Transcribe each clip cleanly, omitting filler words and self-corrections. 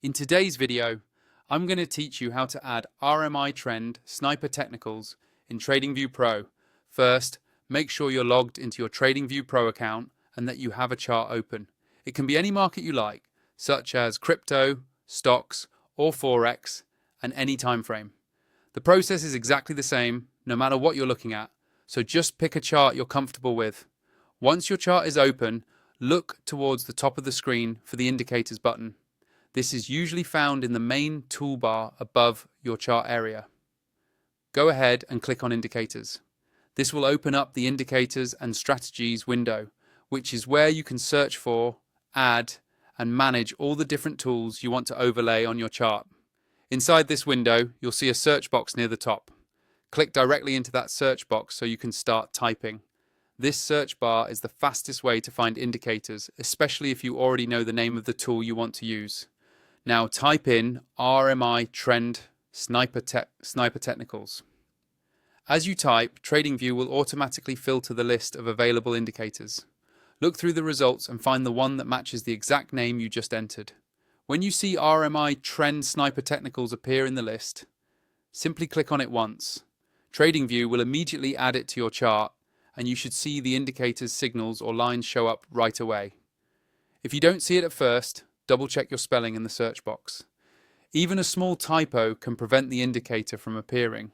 In today's video, I'm going to teach you how to add RMI Trend Sniper Technicals in TradingView Pro. First, make sure you're logged into your TradingView Pro account and that you have a chart open. It can be any market you like, such as crypto, stocks, or Forex, and any time frame. The process is exactly the same, no matter what you're looking at, so just pick a chart you're comfortable with. Once your chart is open, look towards the top of the screen for the indicators button. This is usually found in the main toolbar above your chart area. Go ahead and click on Indicators. This will open up the Indicators and Strategies window, which is where you can search for, add, and manage all the different tools you want to overlay on your chart. Inside this window, you'll see a search box near the top. Click directly into that search box so you can start typing. This search bar is the fastest way to find indicators, especially if you already know the name of the tool you want to use. Now type in RMI Trend Sniper Technicals. As you type, TradingView will automatically filter the list of available indicators. Look through the results and find the one that matches the exact name you just entered. When you see RMI Trend Sniper Technicals appear in the list, simply click on it once. TradingView will immediately add it to your chart, and you should see the indicator's signals or lines show up right away. If you don't see it at first, double-check your spelling in the search box. Even a small typo can prevent the indicator from appearing.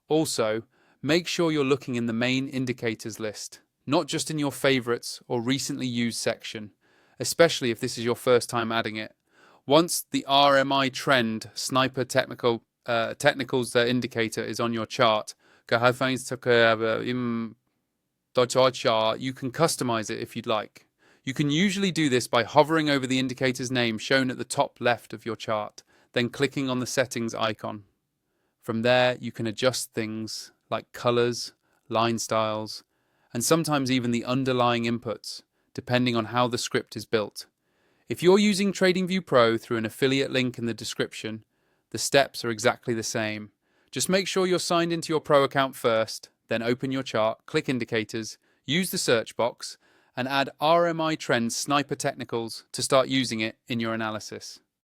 Also, make sure you're looking in the main indicators list, not just in your favorites or recently used section, especially if this is your first time adding it. Once the RMI Trend Sniper Technicals indicator is on your chart, you can customize it if you'd like. You can usually do this by hovering over the indicator's name shown at the top left of your chart, then clicking on the settings icon. From there, you can adjust things like colors, line styles, and sometimes even the underlying inputs, depending on how the script is built. If you're using TradingView Pro through an affiliate link in the description, the steps are exactly the same. Just make sure you're signed into your Pro account first, then open your chart, click Indicators, use the search box, and add RMI Trend Sniper Technicals to start using it in your analysis.